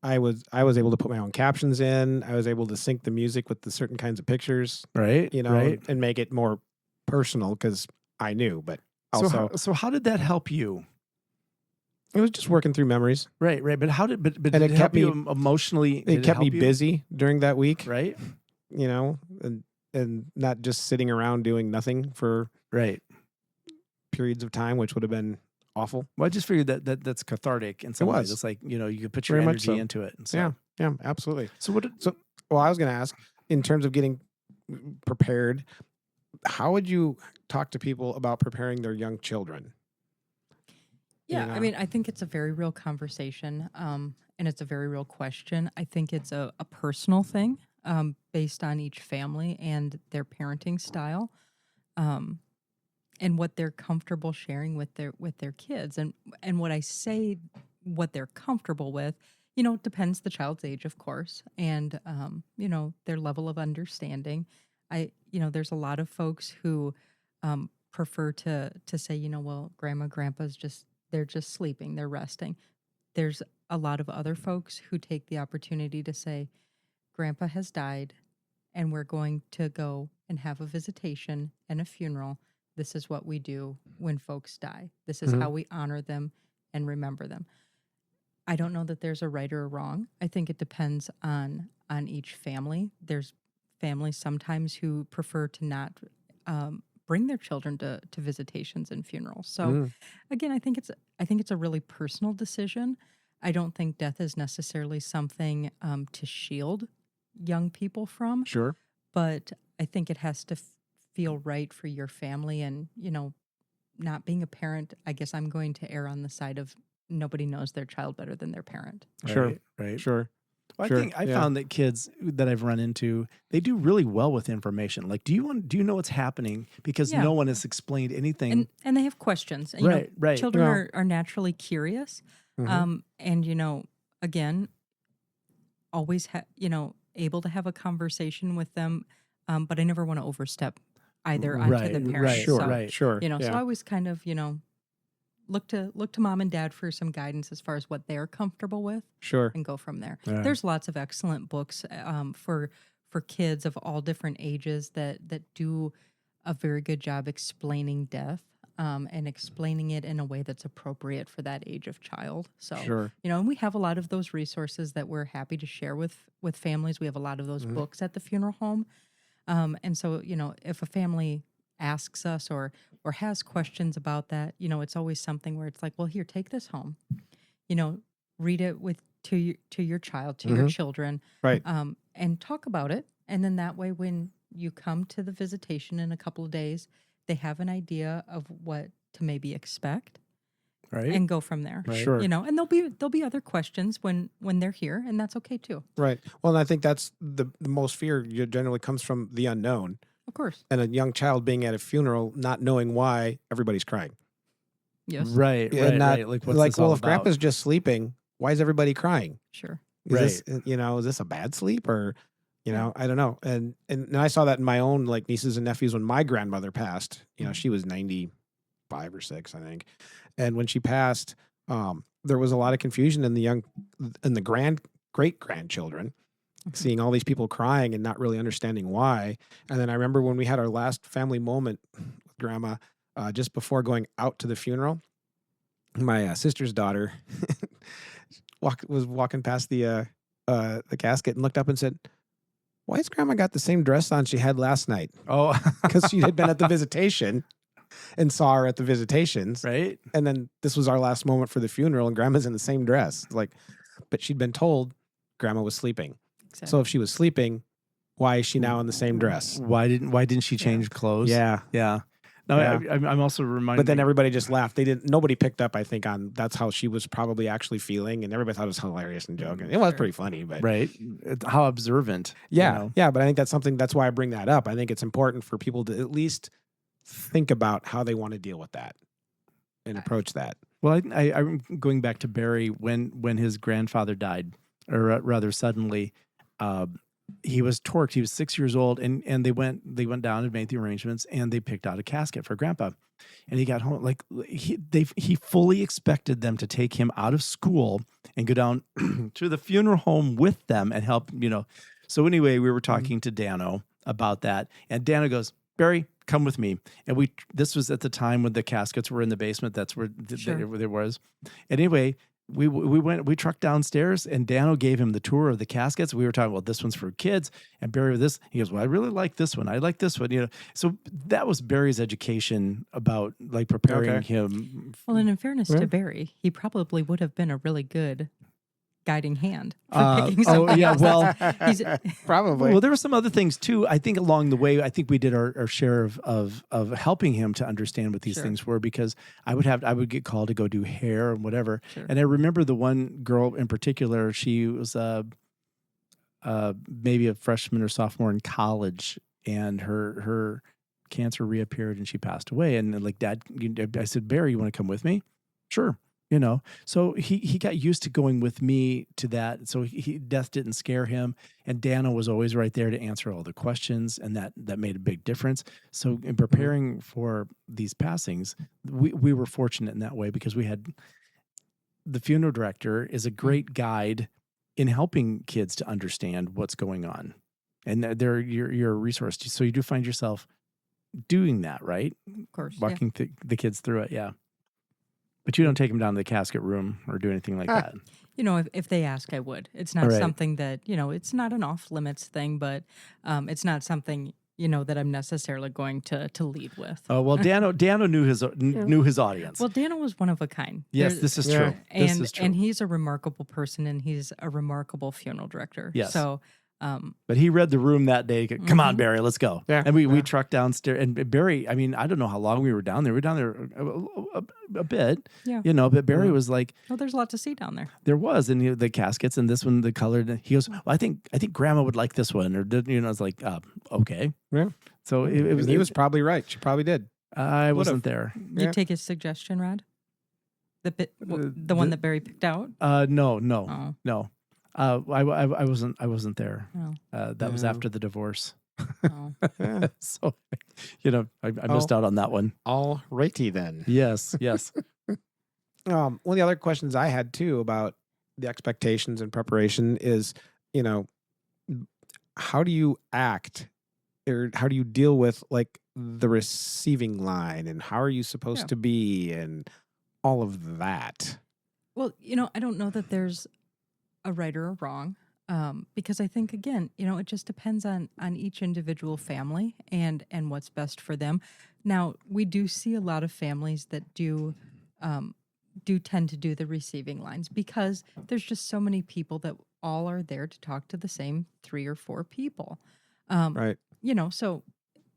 I was able to put my own captions in. I was able to sync the music with the certain kinds of pictures, and make it more personal, because I knew. But also, so how did that help you? It was just working through memories. Right. But how did did it help you emotionally? It kept me busy during that week. Right. And not just sitting around doing nothing for periods of time, which would have been awful. Well, I just figured that's cathartic in some ways. It's like, you could put your energy into it. And so. Yeah, absolutely. So I was going to ask, in terms of getting prepared, how would you talk to people about preparing their young children? Yeah, I mean, I think it's a very real conversation, and it's a very real question. I think it's a personal thing, based on each family and their parenting style, and what they're comfortable sharing with their kids. And what I say, what they're comfortable with, it depends the child's age, of course, and their level of understanding. There's a lot of folks who prefer to say, well, grandma, grandpa's they're just sleeping, they're resting. There's a lot of other folks who take the opportunity to say, grandpa has died, and we're going to go and have a visitation and a funeral. This is what we do when folks die. This is how we honor them and remember them. I don't know that there's a right or a wrong. I think it depends on each family. There's families sometimes who prefer to not bring their children to visitations and funerals. So again, I think it's a really personal decision. I don't think death is necessarily something to shield young people from. Sure. But I think it has to feel right for your family. And, not being a parent, I guess I'm going to err on the side of nobody knows their child better than their parent. Sure. Right. Sure. Well, I think I found that kids that I've run into, they do really well with information. Like, do you know what's happening? Because no one has explained anything. And they have questions. And, right. Children are naturally curious. And, again, always, able to have a conversation with them. But I never want to overstep either onto the parents. Sure. So I always kind of, look to mom and dad for some guidance as far as what they're comfortable with, Sure. and go from there. Yeah. There's lots of excellent books for kids of all different ages that do a very good job explaining death. And explaining it in a way that's appropriate for that age of child. So, Sure. and we have a lot of those resources that we're happy to share with families. We have a lot of those books at the funeral home. And so, if a family asks us or has questions about that, it's always something where it's like, well, here, take this home, read it to your child, to your children, Right. and talk about it. And then that way, when you come to the visitation in a couple of days, they have an idea of what to maybe expect, Right. and go from there. Right. Sure. And there'll be other questions when they're here, and that's okay too. Right. Well, and I think that's the most fear generally comes from the unknown, Of course. and a young child being at a funeral, not knowing why everybody's crying. Yes. Right. And Right. not Right. Like, what's this well, all if about? Grandpa's just sleeping, why is everybody crying? Sure. Is this, is this a bad sleep, or, I don't know. And I saw that in my own like nieces and nephews when my grandmother passed. She was 95 or 6, I think. And when she passed, there was a lot of confusion in the great grandchildren, seeing all these people crying and not really understanding why. And then I remember when we had our last family moment with Grandma, just before going out to the funeral, my sister's daughter was walking past the casket and looked up and said, "Why has Grandma got the same dress on she had last night?" Oh, Because she had been at the visitation and saw her at the visitations. right. And then this was our last moment for the funeral, and Grandma's in the same dress. But she'd been told Grandma was sleeping. Exactly. So if she was sleeping, why is she now in the same dress? Why didn't she change clothes? Yeah. Yeah. No, Yeah. I'm also reminded. But then everybody just laughed. Nobody picked up, I think, on that's how she was probably actually feeling. And everybody thought it was hilarious and joking. It was pretty funny, but right. How observant. yeah. Yeah. But I think that's why I bring that up. I think it's important for people to at least think about how they want to deal with that and approach that. Well, I'm going back to Barry when his grandfather died, or rather suddenly. He was torqued. He was 6 years old, and they went down and made the arrangements, and they picked out a casket for Grandpa. And he got home, like he fully expected them to take him out of school and go down to the funeral home with them and help. So anyway, we were talking to Dano about that, and Dano goes, "Barry, come with me." And this was at the time when the caskets were in the basement. That's where there was. And anyway, we trucked downstairs, and Dano gave him the tour of the caskets. We were talking, well, this one's for kids, and Barry with this. He goes, well, I really like this one. I like this one. So that was Barry's education about like preparing him. Well, and in fairness to Barry, he probably would have been a really good guiding hand for picking something else. Well, He's Probably. Well, there were some other things too. I think along the way, I think we did our share of helping him to understand what these things were, because I would get called to go do hair and whatever. Sure. And I remember the one girl in particular. She was maybe a freshman or sophomore in college, and her cancer reappeared and she passed away. And like, Dad, I said, Barry, you want to come with me? Sure. So he got used to going with me to that. So death didn't scare him. And Dana was always right there to answer all the questions. And that made a big difference. So in preparing for these passings, we were fortunate in that way, because we had the funeral director is a great guide in helping kids to understand what's going on. And you're a resource. So you do find yourself doing that, right? of course. Walking the kids through it. Yeah. But you don't take them down to the casket room or do anything like that. If they ask, I would. It's not something that, it's not an off limits thing, but it's not something, that I'm necessarily going to lead with. Oh, well, Dano knew his audience. Well, Dano was one of a kind. Yes, this is true. This is true. And he's a remarkable person, and he's a remarkable funeral director. Yes. So, but he read the room that day. Come on, Barry, let's go. Yeah. And we trucked downstairs. And Barry, I mean, I don't know how long we were down there. We were down there a bit. Yeah. But Barry was like, well, there's a lot to see down there. there was, and the caskets, and this one, the colored. He goes, well, I think Grandma would like this one, or I was like, okay. Yeah. So it was. He was probably right. She probably did. I wasn't there. You take his suggestion, Rod? The one that Barry picked out? No. I wasn't there. Oh. That was after the divorce. Oh. Yeah. So, I missed out on that one. All righty then. Yes. One of the other questions I had too about the expectations and preparation is, how do you act or how do you deal with like the receiving line and how are you supposed to be and all of that? Well, I don't know that there's a right or a wrong, because I think again, it just depends on each individual family and what's best for them. Now, we do see a lot of families that do tend to do the receiving lines because there's just so many people that all are there to talk to the same 3 or 4 people. Right. So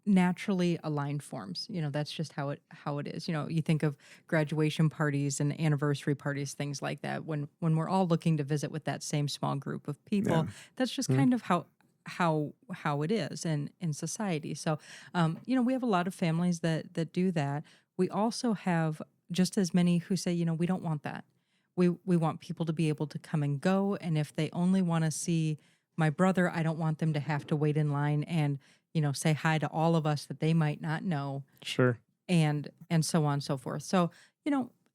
naturally a line forms. That's just how it is. You think of graduation parties and anniversary parties, things like that. When we're all looking to visit with that same small group of people, that's just kind of how it is in society. So, we have a lot of families that do that. We also have just as many who say, we don't want that. We want people to be able to come and go. And if they only want to see my brother, I don't want them to have to wait in line and, say hi to all of us that they might not know. Sure. And so on and so forth. So,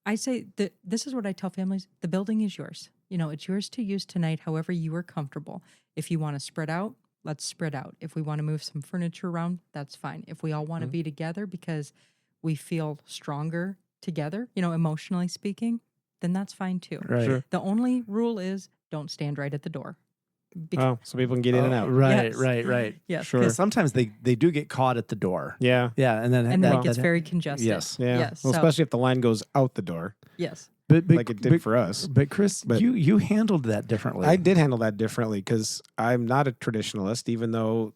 I say that this is what I tell families. The building is yours. It's yours to use tonight, however you are comfortable. If you want to spread out, let's spread out. If we want to move some furniture around, that's fine. If we all want to be together because we feel stronger together, emotionally speaking, then that's fine too. Right. Sure. The only rule is don't stand right at the door. So people can get in and out. Right, Yes. right. Yes. Sure. Because sometimes they do get caught at the door. Yeah. Yeah, and then it gets very congested. Yes. Yeah. Yes. Well, So- especially if the line goes out the door, Yes. but like it did for us. But Chris, you handled that differently. I did handle that differently because I'm not a traditionalist, even though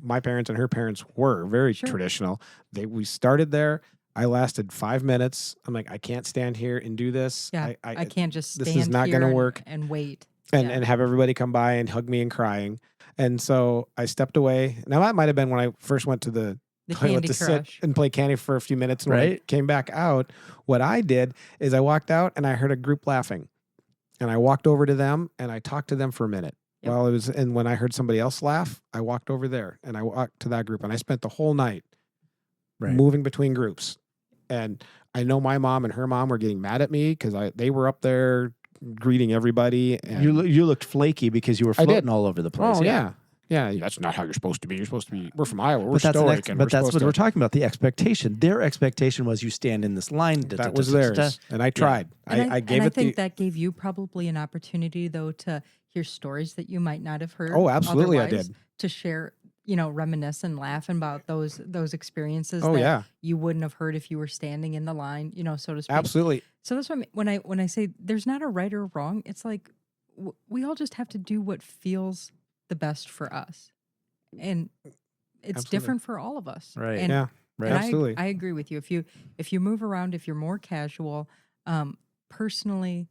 my parents and her parents were very Sure. traditional. We started there. I lasted 5 minutes. I'm like, I can't stand here and do this. Yeah. I can't just stand this is not here gonna work. and wait. and have everybody come by and hug me and crying. And so I stepped away. Now that might have been when I first went to the toilet Candy to Crush. sit and play candy for a few minutes. And when I Right. came back out, what I did is I walked out and I heard a group laughing. And I walked over to them and I talked to them for a minute. Yep. And when I heard somebody else laugh, I walked over there and I walked to that group and I spent the whole night moving between groups. And I know my mom and her mom were getting mad at me because they were up there greeting everybody. And You looked flaky because you were I did. floating all over the place. oh yeah. That's not how you're supposed to be. You're supposed to be. We're from Iowa. We're But that's, stoic. but that's what we're talking about. The expectation. Their expectation was you stand in this line. That was theirs, and I tried. And I gave I it think that gave you probably an opportunity, though, to hear stories that you might not have heard. Oh, absolutely, I otherwise, did. To share, reminisce and laugh about those experiences. Oh, that yeah. you wouldn't have heard if you were standing in the line, so to speak. Absolutely. So that's what when I say there's not a right or wrong. It's like we all just have to do what feels the best for us, and it's Absolutely. different for all of us. Right. And, Yeah. Right. and Absolutely. I agree with you. If you move around, if you're more casual, personally,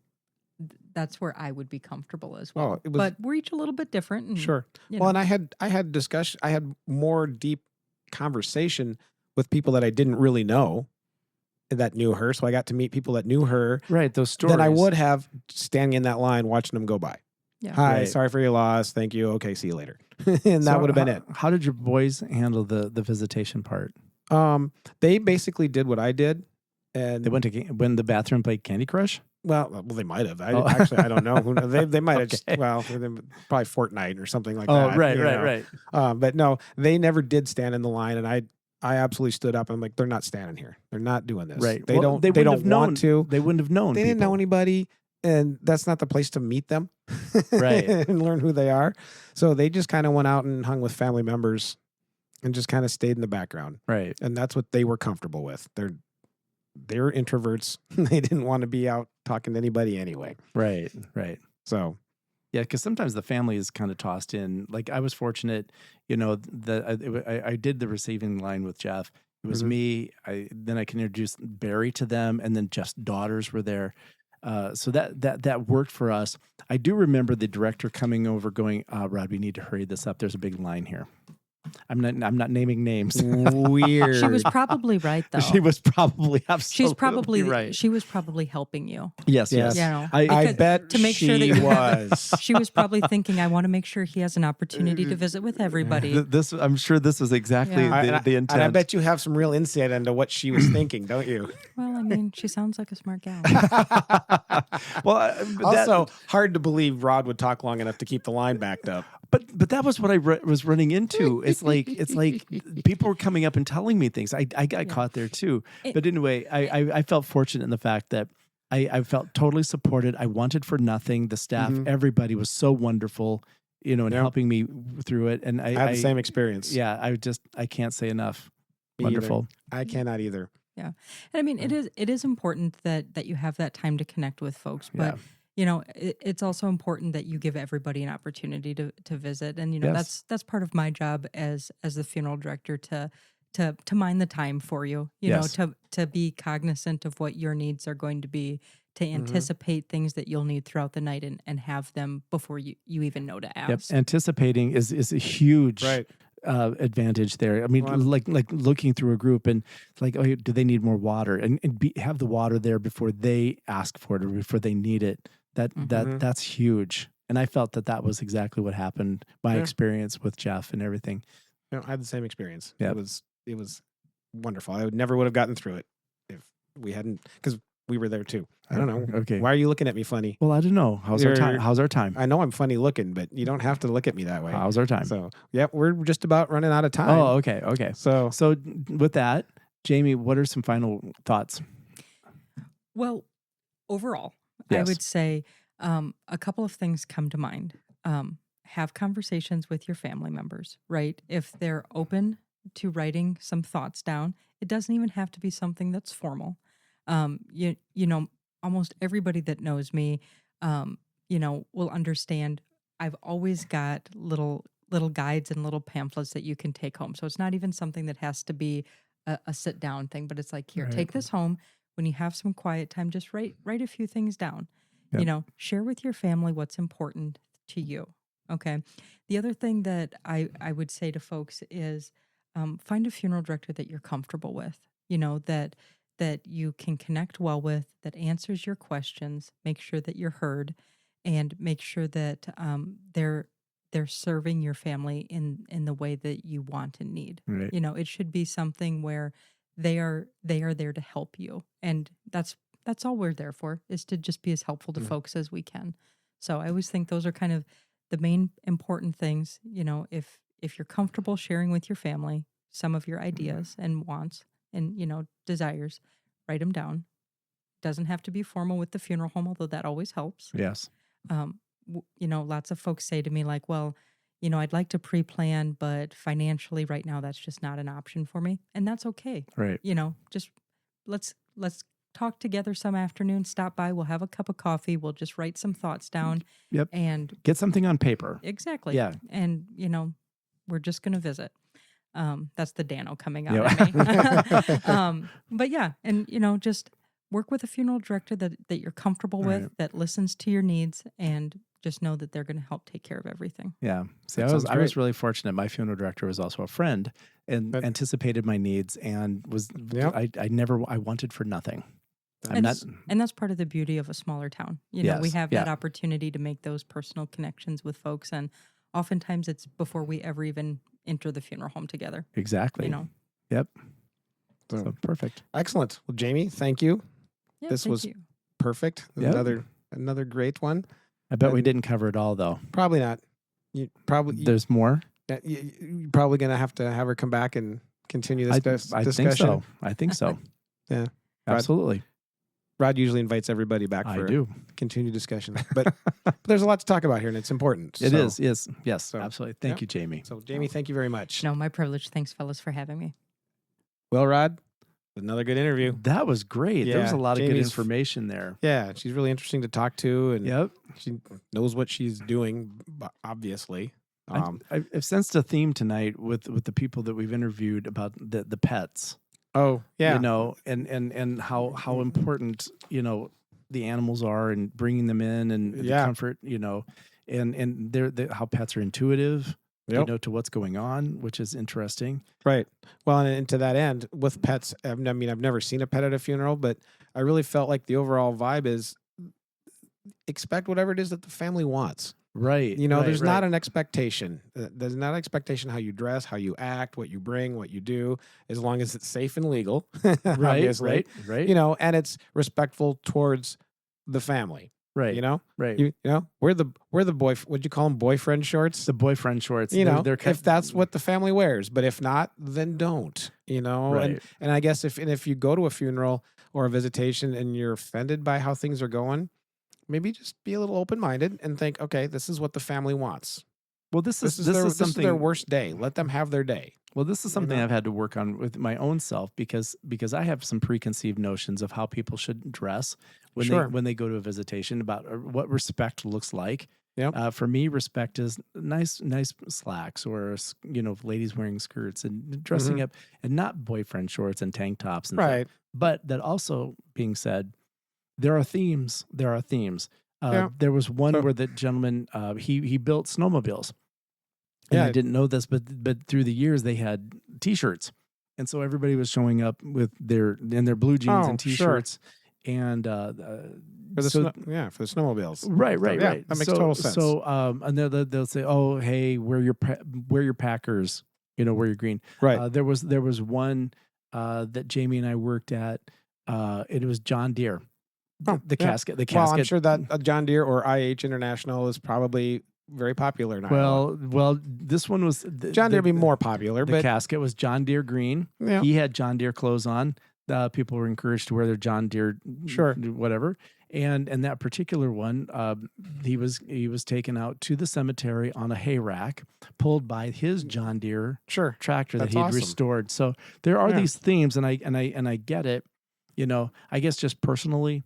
that's where I would be comfortable as well. Well, it was- but we're each a little bit different. And, Sure. you Well, know. and I had discussion. I had more deep conversation with people that I didn't really know that knew her. So I got to meet people that knew her Right. Those stories. than I would have standing in that line watching them go by. Yeah. Hi, Right. sorry for your loss. Thank you. Okay, see you later. And that So would have been it. How did your boys handle the visitation part? They basically did what I did, and They went to the bathroom, played Candy Crush. well, they might have. Oh. Actually, I don't know. They might have. Okay. Probably Fortnite or something like Oh, that. right. you know. But no, they never did stand in the line, and I absolutely stood up. I'm like, they're not standing here. They're not doing this. Right. They Well, don't. they They wouldn't don't have known. want to. They wouldn't have known. They didn't know people. anybody, and that's not the place to meet them, Right. and learn who they are. So they just kind of went out and hung with family members, and just kind of stayed in the background. Right. And that's what they were comfortable with. They're introverts. They didn't want to be out talking to anybody anyway. Right. So Yeah, because sometimes the family is kind of tossed in. Like I was fortunate, that I did the receiving line with Jeff. It was Mhm. me. Then I can introduce Barry to them, and then Jeff's daughters were there. So that worked for us. I do remember the director coming over, going, "Rod, we need to hurry this up. There's a big line here." I'm not naming names. Weird. She was probably right, though. She was probably absolutely right. She was probably helping you. Yes. You know, I bet to make she sure that you was. She was probably thinking, I want to make sure he has an opportunity to visit with everybody. I'm sure this was exactly the intent. And I bet you have some real insight into what she was thinking, don't you? Well, I mean, she sounds like a smart gal. Well, also, hard to believe Rod would talk long enough to keep the line backed up. But that was what I was running into. It's like people were coming up and telling me things. I got caught there too. But anyway, I felt fortunate in the fact that I felt totally supported. I wanted for nothing. The staff, everybody was so wonderful, in helping me through it. And I had the same experience. Yeah, I can't say enough. Me Wonderful. either. I cannot either. Yeah. And I mean, it is important that you have that time to connect with folks, but it's also important that you give everybody an opportunity to visit. And, that's part of my job as the funeral director to mind the time for you, to be cognizant of what your needs are going to be, to anticipate things that you'll need throughout the night and have them before you even know to ask. Yep. Anticipating is a huge advantage there. I mean, like looking through a group and like, oh, do they need more water? And have the water there before they ask for it or before they need it. That's huge. And I felt that was exactly what happened. My experience with Jeff and everything. I had the same experience. Yeah. It was wonderful. I never would have gotten through it if we hadn't, because we were there too. I don't know. Okay. Why are you looking at me funny? Well, I don't know. How's our time? I know I'm funny looking, but you don't have to look at me that way. How's our time? So, we're just about running out of time. Oh, okay. Okay. So with that, Jamie, what are some final thoughts? Well, overall, yes. I would say a couple of things come to mind. Have conversations with your family members, right? If they're open to writing some thoughts down, it doesn't even have to be something that's formal. Almost everybody that knows me, will understand. I've always got little guides and little pamphlets that you can take home. So it's not even something that has to be a sit down thing, but it's like, here, take this home. When you have some quiet time, just write a few things down. Yep. Share with your family what's important to you. Okay. The other thing that I would say to folks is find a funeral director that you're comfortable with, that you can connect well with, that answers your questions, make sure that you're heard, and make sure that they're serving your family in the way that you want and need. Right. It should be something where they are there to help you. And that's all we're there for, is to just be as helpful to folks as we can. So I always think those are kind of the main important things. If you're comfortable sharing with your family some of your ideas and wants and, desires, write them down. Doesn't have to be formal with the funeral home, although that always helps. Yes. Lots of folks say to me like, well, I'd like to pre-plan, but financially right now, that's just not an option for me. And that's okay. Right. Just let's talk together some afternoon, stop by, we'll have a cup of coffee, we'll just write some thoughts down. Yep. And get something on paper. Exactly. Yeah. And, we're just going to visit. That's the Dano coming out at me. But yeah, and, just work with a funeral director that you're comfortable with, that listens to your needs, and just know that they're going to help take care of everything. Yeah. See, I was really fortunate. My funeral director was also a friend and anticipated my needs and I wanted for nothing. And that's part of the beauty of a smaller town. We have that opportunity to make those personal connections with folks. And oftentimes it's before we ever even enter the funeral home together. Exactly. Yep. So perfect. Excellent. Well, Jamie, thank you. Yeah, this was perfect. Yep. Another great one. I bet we didn't cover it all though. Probably not. There's more. You're probably going to have her come back and continue this I discussion. think so. Yeah. Absolutely. Rod usually invites everybody back for continued discussion. But there's a lot to talk about here, and it's important. It is. Yes. So, absolutely. Thank you, Jamie. So, Jamie, thank you very much. No, my privilege. Thanks, fellas, for having me. Well, Rod, another good interview. That was great. There was a lot of good information there. Yeah, she's really interesting to talk to, and she knows what she's doing, obviously. I've sensed a theme tonight with the people that we've interviewed about the pets. Oh, yeah. And how important, the animals are and bringing them in and the comfort, and how pets are intuitive. to what's going on, which is interesting. Right. Well, and to that end, with pets, I mean, I've never seen a pet at a funeral, but I really felt like the overall vibe is expect whatever it is that the family wants. Right. There's not an expectation. There's not an expectation how you dress, how you act, what you bring, what you do, as long as it's safe and legal. Right. And it's respectful towards the family. Right. Right. We're the what'd you call them? Boyfriend shorts? The boyfriend shorts. They're if that's what the family wears, but if not, then don't, Right. And I guess if you go to a funeral or a visitation and you're offended by how things are going, maybe just be a little open-minded and think, okay, this is what the family wants. Well, this is their worst day. Let them have their day. Well, this is something I've had to work on with my own self because I have some preconceived notions of how people should dress when they go to a visitation about what respect looks like. Yep. For me, respect is nice slacks or ladies wearing skirts and dressing up, and not boyfriend shorts and tank tops and right. stuff. But that also being said, there are themes. There was one where the gentleman he built snowmobiles. And I didn't know this, but through the years they had T-shirts, and so everybody was showing up with their blue jeans and T-shirts, and for the snowmobiles, right. That makes total sense. So and they'll say, "Oh, hey, wear your Packers, wear your green." Right. There was one that Jamie and I worked at. It was John Deere. The casket. Well, I'm sure that John Deere or IH International is probably very popular now. Well, this one was John Deere be more popular, but the casket was John Deere green. Yeah. He had John Deere clothes on. People were encouraged to wear their John Deere, whatever. And that particular one, he was taken out to the cemetery on a hay rack, pulled by his John Deere tractor that he'd restored. So there are these themes, and I get it. I guess just personally.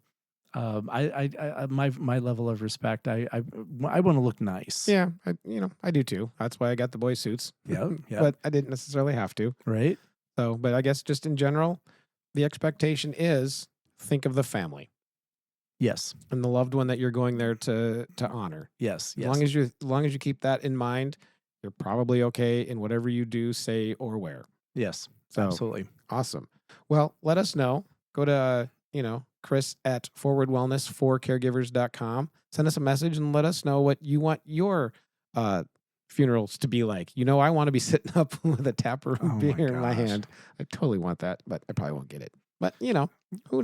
My level of respect, I want to look nice. Yeah, I do too. That's why I got the boy suits. Yeah. But I didn't necessarily have to. Right. So, but I guess just in general, the expectation is think of the family. Yes. And the loved one that you're going there to honor. Yes. As long as you keep that in mind, you're probably okay in whatever you do, say, or wear. Yes. So, absolutely. Awesome. Well, let us know. Go to Chris at forwardwellness4caregivers.com. Send us a message and let us know what you want your funerals to be like. I want to be sitting up with a tapper of beer in my hand. I totally want that, but I probably won't get it. But who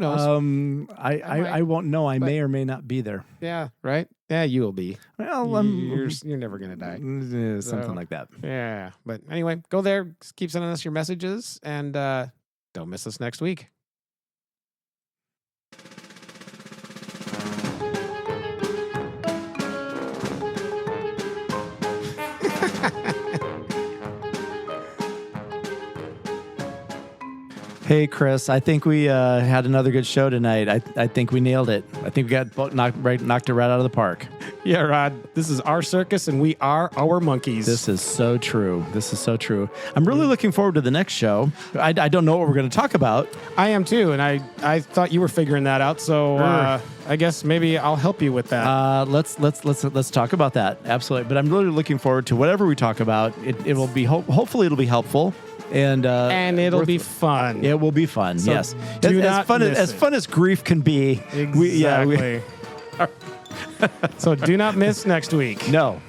knows? I won't know. I may or may not be there. Yeah, right. Yeah, you will be. Well, you're never gonna die. Something like that. Yeah, but anyway, go there. Keep sending us your messages, and don't miss us next week. Hey, Chris, I think we had another good show tonight. I think we nailed it. I think we got knocked it right out of the park. Yeah, Rod, this is our circus and we are our monkeys. This is so true. I'm really looking forward to the next show. I don't know what we're going to talk about. I am too, and I thought you were figuring that out, so I guess maybe I'll help you with that. Let's talk about that. Absolutely. But I'm really looking forward to whatever we talk about. It will be hopefully it'll be helpful. And it'll be fun. It will be fun. So yes, as fun as grief can be. Exactly. So do not miss next week. No.